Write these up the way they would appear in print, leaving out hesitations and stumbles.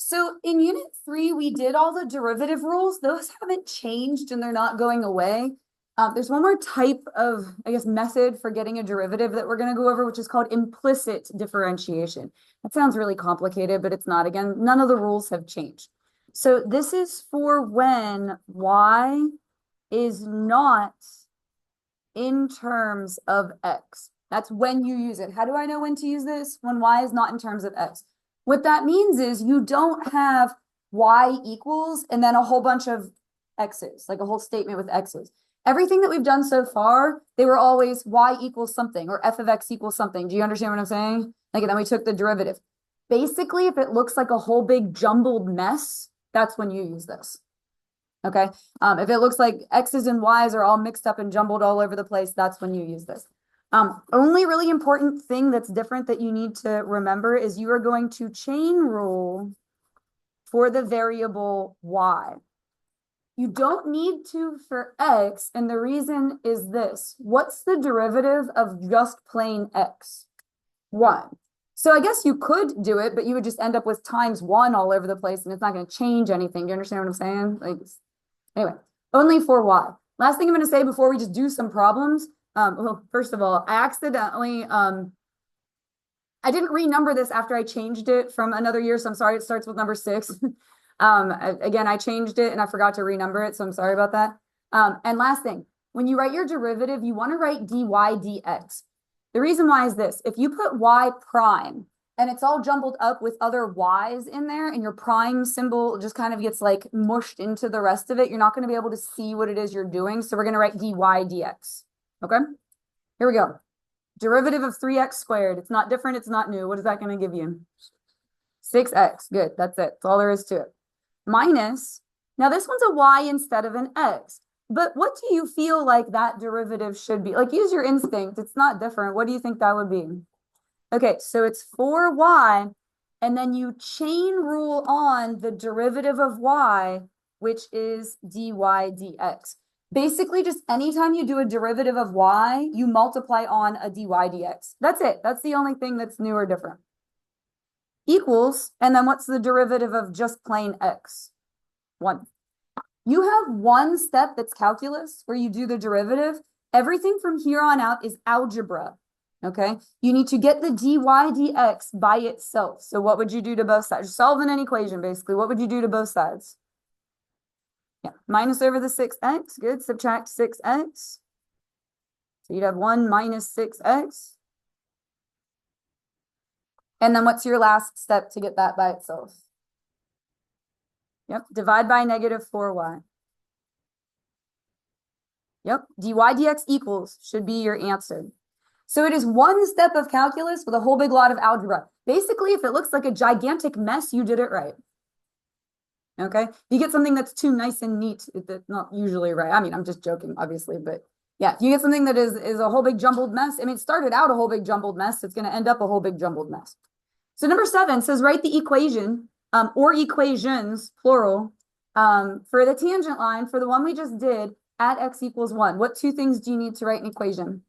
So in unit 3, we did all the derivative rules. Those haven't changed and they're not going away. There's one more type of, I guess, method for getting a derivative that we're going to go over, which is called implicit differentiation. That sounds really complicated, but it's not. Again, none of the rules have changed. So this is for when y is not in terms of x. That's when you use it. How do I know when to use this? When y is not in terms of x. What that means is you don't have y equals and then a whole bunch of x's, like a whole statement with x's. Everything that we've done so far, they were always y equals something or f of x equals something. Do you understand what I'm saying? Like, and then we took the derivative. Basically, if it looks like a whole big jumbled mess, that's when you use this. Okay. If it looks like x's and y's are all mixed up and jumbled all over the place, that's when you use this. Only really important thing that's different that you need to remember is you are going to chain rule for the variable y. You don't need to for x, and the reason is this. What's the derivative of just plain x? 1. So I guess you could do it, but you would just end up with times 1 all over the place, and it's not going to change anything. Do you understand what I'm saying? Like, anyway, only for y. Last thing I'm going to say before we just do some problems. Well, first of all, I accidentally, I didn't renumber this after I changed it from another year, so I'm sorry it starts with number 6. Again, I changed it and I forgot to renumber it, so I'm sorry about that. And last thing, when you write your derivative, you want to write dy dx. The reason why is this. If you put y prime and it's all jumbled up with other y's in there and your prime symbol just kind of gets like mushed into the rest of it, you're not going to be able to see what it is you're doing. So we're going to write dy dx. Okay, here we go. Derivative of 3x squared. It's not different. It's not new. What is that going to give you? 6x. Good. That's it. That's all there is to it. Minus, now this one's a y instead of an x. But what do you feel like that derivative should be? Like, use your instinct. It's not different. What do you think that would be? Okay, so it's 4y, and then you chain rule on the derivative of y, which is dy dx. Basically, just anytime you do a derivative of y, you multiply on a dy dx. That's it. That's the only thing that's new or different. Equals, and then what's the derivative of just plain x? 1. You have one step that's calculus where you do the derivative. Everything from here on out is algebra. Okay, you need to get the dy dx by itself. So what would you do to both sides? You're solving an equation, basically. What would you do to both sides? Yeah, minus over the 6x. Good. Subtract 6x. So you'd have 1 minus 6x. And then what's your last step to get that by itself? Yep, divide by negative 4y. Yep, dy dx equals should be your answer. So it is one step of calculus with a whole big lot of algebra. Basically, if it looks like a gigantic mess, you did it right. Okay, if you get something that's too nice and neat, it's not usually right. I mean, I'm just joking, obviously, but yeah, if you get something that is a whole big jumbled mess, I mean, it started out a whole big jumbled mess, it's going to end up a whole big jumbled mess. So number 7 says write the equation or equations, plural, for the tangent line for the one we just did at x equals 1. What 2 things do you need to write an equation?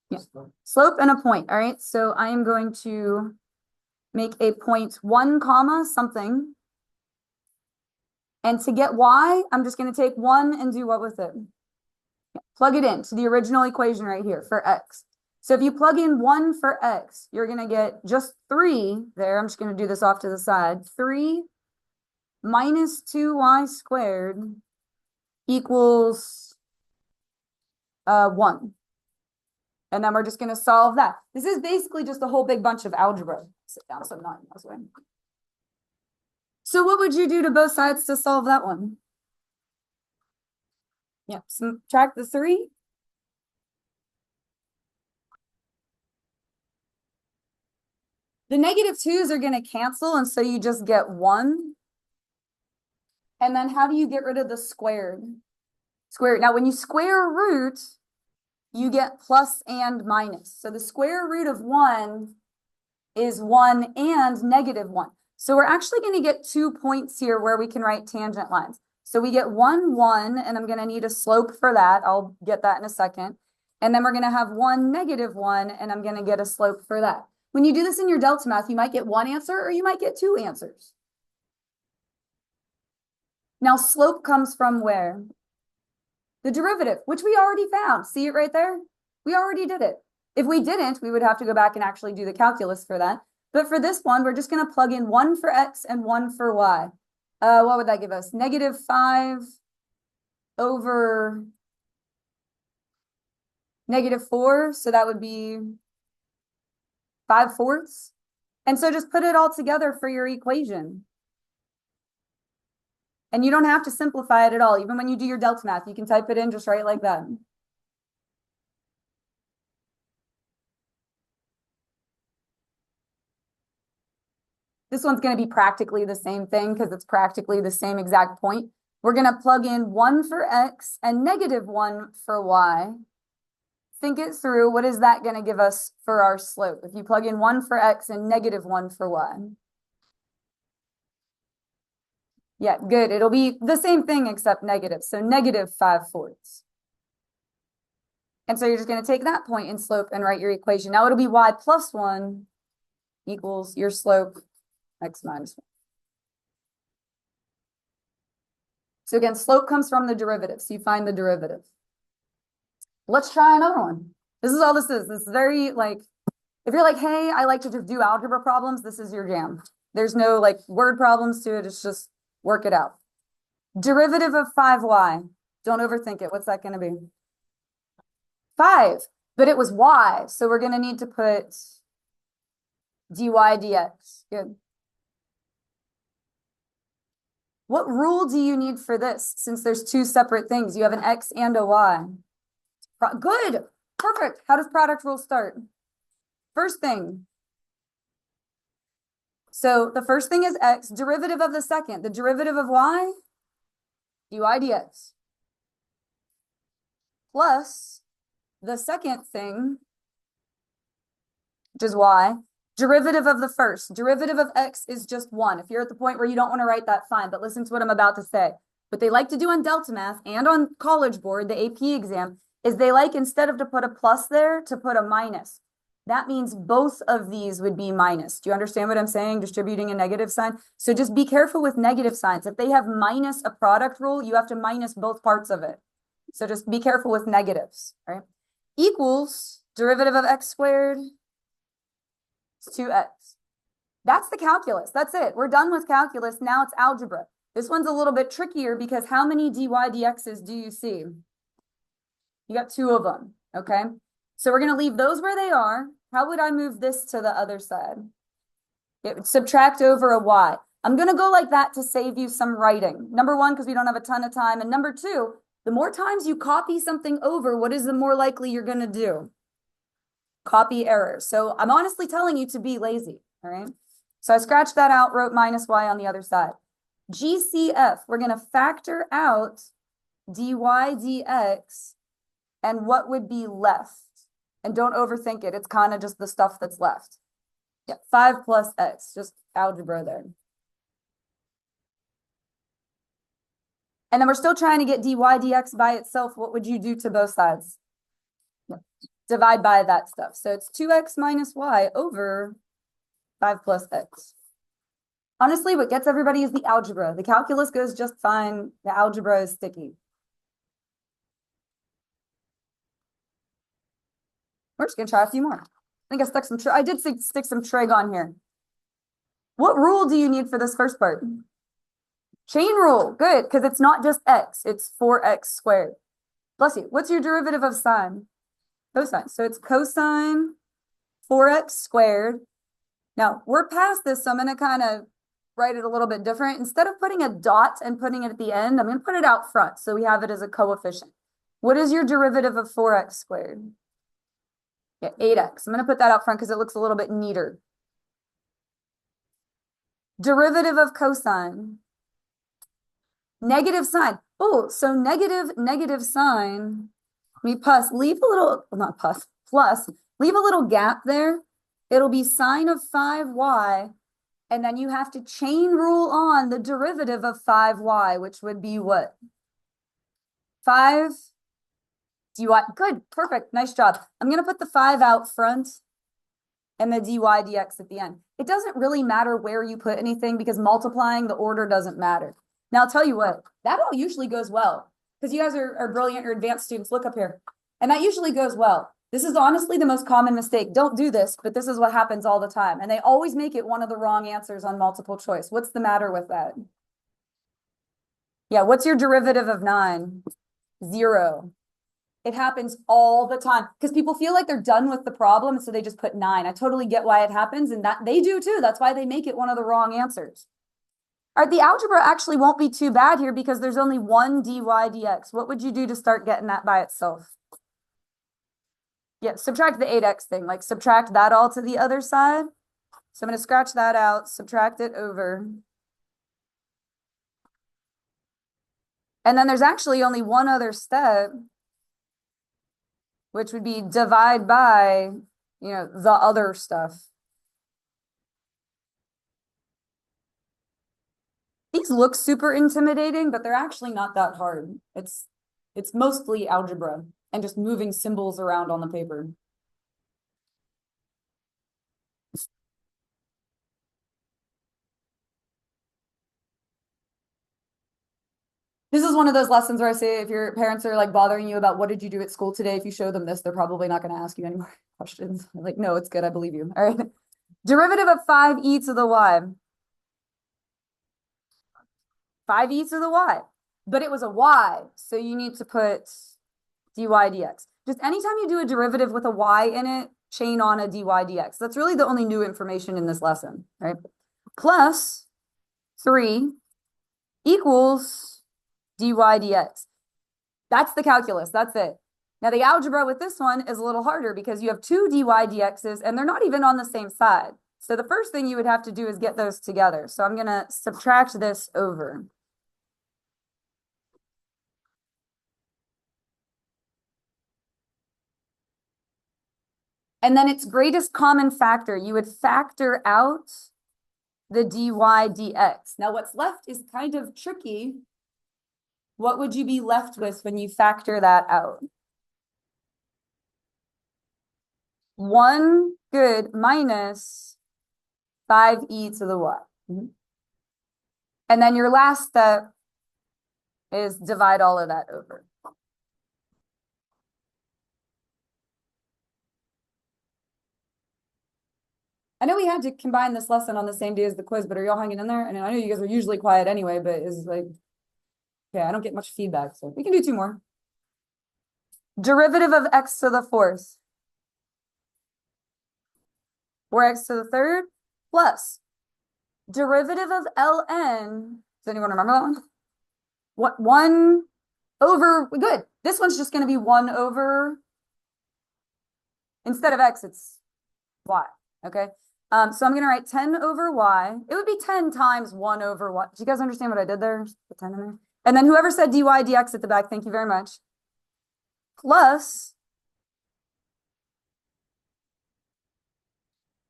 Yeah. Slope and a point. All right, so I am going to make a point 1 comma something. And to get y, I'm just going to take 1 and do what with it? Plug it in to the original equation right here for x. So if you plug in 1 for x, you're going to get just 3 there. I'm just going to do this off to the side. 3 minus 2y squared equals 1. And then we're just going to solve that. This is basically just a whole big bunch of algebra. Sit down so I'm not in the way. So what would you do to both sides to solve that one? Yeah, subtract the 3. The negative 2's are going to cancel, and so you just get 1. And then how do you get rid of the squared? Square. Now, when you square a root, you get plus and minus. So the square root of 1 is 1 and negative 1. So we're actually going to get 2 points here where we can write tangent lines. So we get 1, 1, and I'm going to need a slope for that. I'll get that in a second. And then we're going to have 1, negative 1, and I'm going to get a slope for that. When you do this in your delta math, you might get 1 answer or you might get 2 answers. Now slope comes from where? The derivative, which we already found. See it right there? We already did it. If we didn't, we would have to go back and actually do the calculus for that. But for this one, we're just going to plug in 1 for x and 1 for y. What would that give us? Negative 5 over negative 4. So that would be 5/4. And so just put it all together for your equation. And you don't have to simplify it at all. Even when you do your delta math, you can type it in just right like that. This one's going to be practically the same thing because it's practically the same exact point. We're going to plug in 1 for x and negative 1 for y. Think it through. What is that going to give us for our slope? If you plug in 1 for x and negative 1 for y. Yeah, good. It'll be the same thing except negative. So negative 5/4. And so you're just going to take that point in slope and write your equation. Now it'll be y plus 1 equals your slope x minus 1. So again, slope comes from the derivative. So you find the derivative. Let's try another one. This is all this is. This is very like, if you're like, hey, I like to just do algebra problems, this is your jam. There's no like word problems to it. It's just work it out. Derivative of 5y. Don't overthink it. What's that going to be? 5. But it was y. So we're going to need to put dy dx. Good. What rule do you need for this? Since there's two separate things, you have an x and a y. Good. Perfect. How does product rule start? First thing. So the first thing is x, derivative of the second. The derivative of y, dy dx. Plus the second thing, which is y, derivative of the first. Derivative of x is just 1. If you're at the point where you don't want to write that, fine, but listen to what I'm about to say. What they like to do on Delta Math and on College Board, the AP exam, is they like, instead of to put a plus there, to put a minus. That means both of these would be minus. Do you understand what I'm saying? Distributing a negative sign. So just be careful with negative signs. If they have minus a product rule, you have to minus both parts of it. So just be careful with negatives, right? Equals derivative of x squared is 2x. That's the calculus. That's it. We're done with calculus. Now it's algebra. This one's a little bit trickier because how many dy dx's do you see? You got 2 of them, okay? So we're going to leave those where they are. How would I move this to the other side? It would subtract over a y. I'm going to go like that to save you some writing. Number 1, because we don't have a ton of time. And number 2, the more times you copy something over, what is the more likely you're going to do? Copy error. So I'm honestly telling you to be lazy, all right? So I scratched that out, wrote minus y on the other side. GCF, we're going to factor out dy dx, and what would be left? And don't overthink it. It's kind of just the stuff that's left. Yeah, 5 plus x, just algebra there. And then we're still trying to get dy dx by itself. What would you do to both sides? Yeah. Divide by that stuff. So it's 2x minus y over 5 plus x. Honestly, what gets everybody is the algebra. The calculus goes just fine. The algebra is sticky. We're just going to try a few more. I think I stuck some, I did stick some trig on here. What rule do you need for this first part? Chain rule. Good, because it's not just x. It's 4x squared. Bless you. What's your derivative of sine? Cosine. So it's cosine 4x squared. Now, we're past this, so I'm going to kind of write it a little bit different. Instead of putting a dot and putting it at the end, I'm going to put it out front, so we have it as a coefficient. What is your derivative of 4x squared? Yeah, 8x. I'm going to put that out front because it looks a little bit neater. Derivative of cosine. Negative sine. Oh, so negative sine. Plus, leave a little, well, not plus, leave a little gap there. It'll be sine of 5y. And then you have to chain rule on the derivative of 5y, which would be what? 5 dy. Good, perfect, nice job. I'm going to put the 5 out front and the dy dx at the end. It doesn't really matter where you put anything because multiplying the order doesn't matter. Now, I'll tell you what, that all usually goes well because you guys are brilliant or advanced students. Look up here. And that usually goes well. This is honestly the most common mistake. Don't do this, but this is what happens all the time. And they always make it one of the wrong answers on multiple choice. What's the matter with that? Yeah, what's your derivative of 9? 0. It happens all the time because people feel like they're done with the problem, so they just put 9. I totally get why it happens, and that they do too. That's why they make it one of the wrong answers. All right, the algebra actually won't be too bad here because there's only one dy dx. What would you do to start getting that by itself? Yeah, subtract the 8x thing, like subtract that all to the other side. So I'm going to scratch that out, subtract it over. And then there's actually only one other step, which would be divide by, the other stuff. These look super intimidating, but they're actually not that hard. It's mostly algebra and just moving symbols around on the paper. This is one of those lessons where I say if your parents are like bothering you about what did you do at school today, if you show them this, they're probably not going to ask you any more questions. Like, no, it's good. I believe you. All right. Derivative of 5e to the y. 5e to the y. But it was a y, so you need to put dy dx. Just anytime you do a derivative with a y in it, chain on a dy dx. That's really the only new information in this lesson, right? Plus 3 equals dy dx. That's the calculus. That's it. Now, the algebra with this one is a little harder because you have 2 dy dx's and they're not even on the same side. So the first thing you would have to do is get those together. So I'm going to subtract this over. And then its greatest common factor, you would factor out the dy dx. Now, what's left is kind of tricky. What would you be left with when you factor that out? 1 good minus 5e to the y. And then your last step is divide all of that over. I know we had to combine this lesson on the same day as the quiz, but are y'all hanging in there? And I know you guys are usually quiet anyway, but is like, okay, I don't get much feedback, so we can do 2 more. Derivative of x to the 4th. 4x to the 3rd plus derivative of ln. Does anyone remember that one? What 1 over, good. This one's just going to be 1 over, instead of x, it's y, okay? So I'm going to write 10 over y. It would be 10 times 1 over y. Do you guys understand what I did there? Just put 10 in there. And then whoever said dy dx at the back, thank you very much. Plus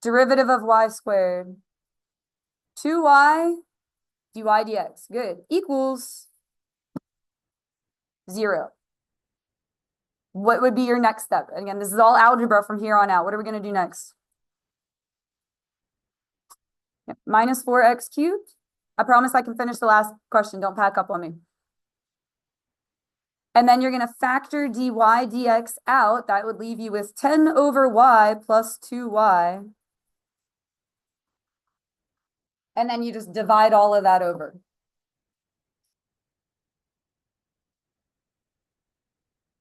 derivative of y squared. 2y dy dx. Good. Equals 0. What would be your next step? Again, this is all algebra from here on out. What are we going to do next? Yep. Minus 4x cubed. I promise I can finish the last question. Don't pack up on me. And then you're going to factor dy dx out. That would leave you with 10 over y plus 2y. And then you just divide all of that over.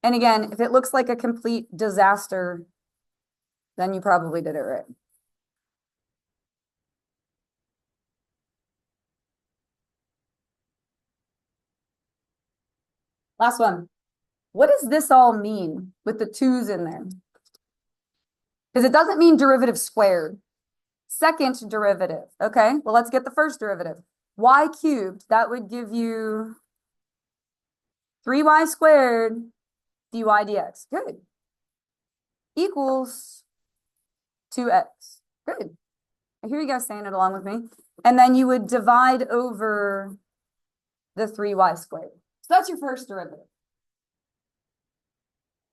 And again, if it looks like a complete disaster, then you probably did it right. Last one. What does this all mean with the 2's in there? Because it doesn't mean derivative squared. Second derivative. Okay, well, let's get the first derivative. Y cubed, that would give you 3y squared dy dx. Good. Equals 2x. Good. I hear you guys saying it along with me. And then you would divide over the 3y squared. So that's your first derivative.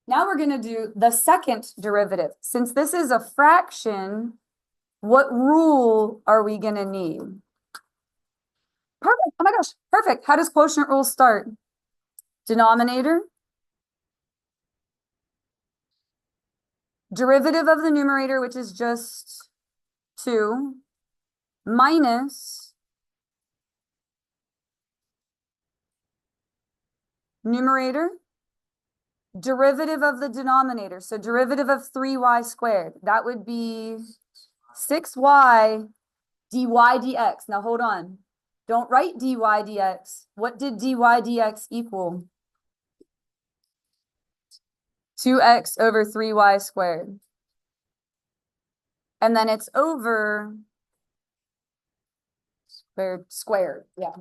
Now we're going to do the second derivative. Since this is a fraction, what rule are we going to need? Perfect. Oh my gosh, perfect. How does quotient rule start? Denominator, derivative of the numerator, which is just 2, minus numerator, derivative of the denominator. So derivative of 3y squared. That would be 6y dy dx. Now hold on. Don't write dy dx. What did dy dx equal? 2x over 3y squared. And then it's over squared, yeah.